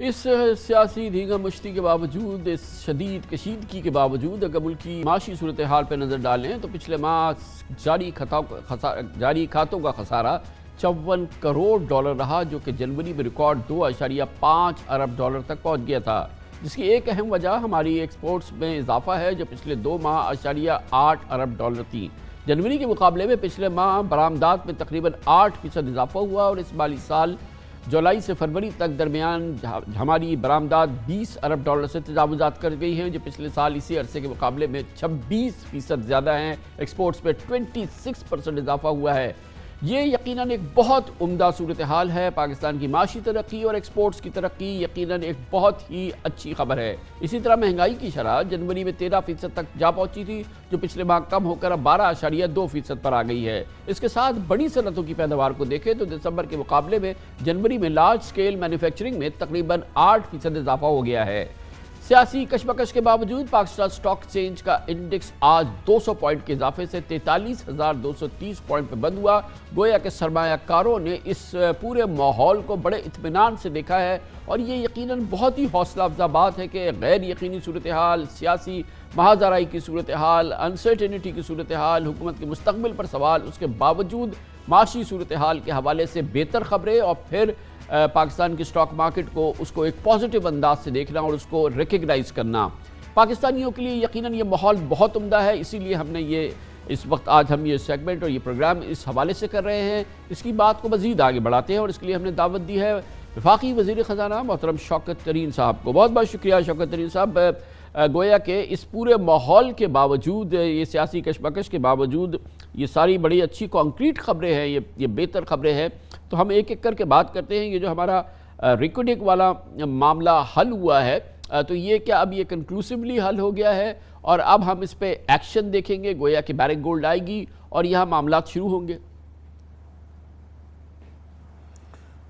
اس سیاسی دھینگا مشتی کے باوجود، اس شدید کشیدگی کے باوجود اگر ملک کی معاشی صورتحال پہ نظر ڈالیں تو پچھلے ماہ جاری کھاتوں کا خسارہ 54 کروڑ ڈالر رہا، جو کہ جنوری میں ریکارڈ 2.5 ارب ڈالر تک پہنچ گیا تھا، جس کی ایک اہم وجہ ہماری ایکسپورٹس میں اضافہ ہے جو پچھلے 2 ماہ 8 ارب ڈالر تھی۔ جنوری کے مقابلے میں پچھلے ماہ برآمدات میں تقریباً 8% اضافہ ہوا، اور اس مالی سال جولائی سے فروری تک درمیان ہماری برآمدات 20 ارب ڈالر سے تجاوزات کر گئی ہیں، جو پچھلے سال اسی عرصے کے مقابلے میں 26% زیادہ ہیں۔ ایکسپورٹس پہ 26% اضافہ ہوا ہے۔ یہ یقیناً ایک بہت عمدہ صورتحال ہے۔ پاکستان کی معاشی ترقی اور ایکسپورٹس کی ترقی یقیناً ایک بہت ہی اچھی خبر ہے۔ اسی طرح مہنگائی کی شرح جنوری میں 13% تک جا پہنچی تھی، جو پچھلے ماہ کم ہو کر اب 12.2% پر آ گئی ہے۔ اس کے ساتھ بڑی صنعتوں کی پیداوار کو دیکھیں تو دسمبر کے مقابلے میں جنوری میں لارج سکیل مینوفیکچرنگ میں تقریباً 8% اضافہ ہو گیا ہے۔ سیاسی کشمکش کے باوجود پاکستان سٹاک ایکسچینج کا انڈیکس آج 200 پوائنٹ کے اضافے سے 43,230 پوائنٹ پہ بند ہوا۔ گویا کہ سرمایہ کاروں نے اس پورے ماحول کو بڑے اطمینان سے دیکھا ہے، اور یہ یقیناً بہت ہی حوصلہ افزا بات ہے کہ غیر یقینی صورتحال، سیاسی مہاجرائی کی صورتحال، انسرٹینٹی کی صورتحال، حکومت کے مستقبل پر سوال، اس کے باوجود معاشی صورتحال کے حوالے سے بہتر خبریں، اور پھر پاکستان کی سٹاک مارکیٹ کو اس کو ایک پازیٹیو انداز سے دیکھنا اور اس کو ریکگنائز کرنا۔ پاکستانیوں کے لیے یقیناً یہ ماحول بہت عمدہ ہے، اسی لیے ہم نے اس وقت آج ہم یہ سیگمنٹ اور یہ پروگرام اس حوالے سے کر رہے ہیں۔ اس کی بات کو مزید آگے بڑھاتے ہیں، اور اس کے لیے ہم نے دعوت دی ہے وفاقی وزیر خزانہ محترم شوکت ترین صاحب کو۔ بہت بہت شکریہ شوکت ترین صاحب۔ گویا کہ اس پورے ماحول کے باوجود، یہ سیاسی کشمکش کے باوجود، یہ ساری بڑی اچھی کانکریٹ خبریں ہیں، یہ بہتر خبریں ہیں، تو ہم ایک ایک کر کے بات کرتے ہیں۔ یہ جو ہمارا ریکوڈک والا معاملہ حل ہوا ہے، تو یہ کیا اب یہ کنکلوسیولی حل ہو گیا ہے، اور اب ہم اس پہ ایکشن دیکھیں گے؟ گویا کہ بیرک گولڈ آئے گی اور یہاں معاملات شروع ہوں گے؟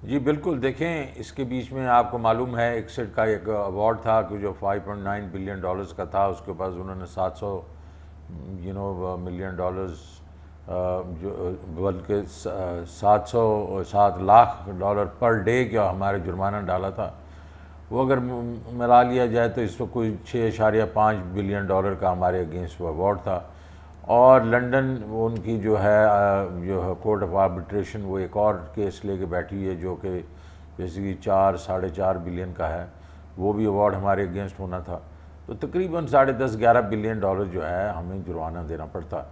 جی بالکل، دیکھیں اس کے بیچ میں آپ کو معلوم ہے ایکسٹ کا ایک ایوارڈ تھا کہ جو 5.9 بلین ڈالرز کا تھا، اس کے بعد انہوں نے 700 ملین ڈالرز جو بلکہ 707 لاکھ ڈالر پر ڈے کا ہمارے جرمانہ ڈالا تھا۔ وہ اگر ملا لیا جائے تو اس وقت کوئی 6.5 بلین ڈالر کا ہمارے اگینسٹ وہ ایوارڈ تھا۔ اور لنڈن ان کی جو ہے کورٹ آف آربیٹریشن، وہ ایک اور کیس لے کے بیٹھی ہے جو کہ بیسیکلی 4.5 بلین کا ہے، وہ بھی ایوارڈ ہمارے اگینسٹ ہونا تھا۔ تو تقریباً 10.5-11 بلین ڈالر جو ہے ہمیں جرمانہ دینا پڑتا۔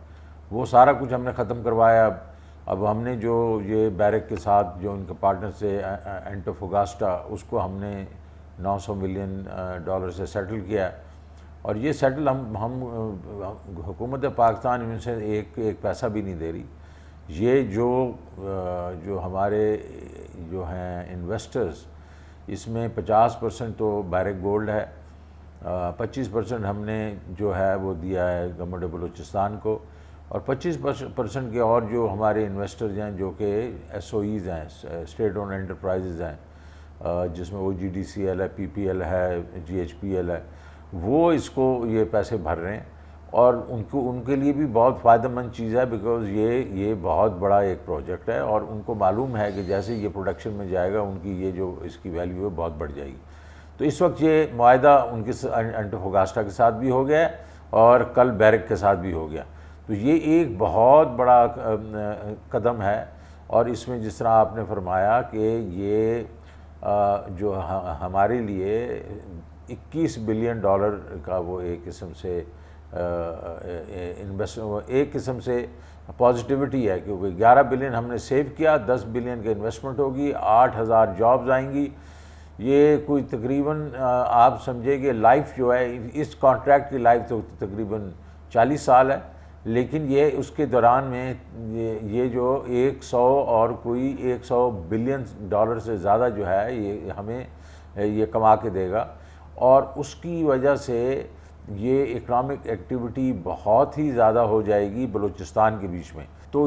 وہ سارا کچھ ہم نے ختم کروایا۔ اب ہم نے جو یہ بیرک کے ساتھ جو ان کے پارٹنر سے اینٹوفاگاسٹا، اس کو ہم نے 900 ملین ڈالر سے سیٹل کیا، اور یہ سیٹل ہم حکومت پاکستان ان سے ایک پیسہ بھی نہیں دے رہی۔ یہ جو ہمارے جو ہیں انویسٹرز، اس میں 50% تو بیرک گولڈ ہے، 25% ہم نے جو ہے وہ دیا ہے گورنمنٹ بلوچستان کو، اور 25% کے اور جو ہمارے انویسٹرز ہیں جو کہ ایس او ایز ہیں، اسٹیٹ اون انٹرپرائزز ہیں، جس میں OGDCL ہے، PPL ہے، GHPL ہے، وہ اس کو یہ پیسے بھر رہے ہیں، اور ان کے لیے بھی بہت فائدہ مند چیز ہے، بیکاز یہ بہت بڑا ایک پروجیکٹ ہے، اور ان کو معلوم ہے کہ جیسے یہ پروڈکشن میں جائے گا ان کی یہ جو اس کی ویلیو ہے بہت بڑھ جائے گی۔ تو اس وقت یہ معاہدہ ان کے اینٹوفاگاسٹا کے ساتھ بھی ہو گیا ہے، اور کل بیرک کے ساتھ بھی ہو گیا۔ تو یہ ایک بہت بڑا قدم ہے، اور اس میں جس طرح آپ نے فرمایا کہ یہ جو ہمارے لیے 21 بلین ڈالر کا وہ ایک قسم سے ایک قسم سے پازیٹیوٹی ہے، کیونکہ 11 بلین ہم نے سیو کیا، 10 بلین کا انویسٹمنٹ ہوگی، 8,000 جابز آئیں گی۔ یہ کوئی تقریباً آپ سمجھے کہ لائف جو ہے اس کانٹریکٹ کی لائف تو تقریباً 40 سال ہے، لیکن یہ اس کے دوران میں یہ جو 100 اور کوئی 100 بلین ڈالر سے زیادہ جو ہے یہ ہمیں یہ کما کے دے گا، اور اس کی وجہ سے یہ اکنامک ایکٹیویٹی بہت ہی زیادہ ہو جائے گی بلوچستان کے بیچ میں۔ تو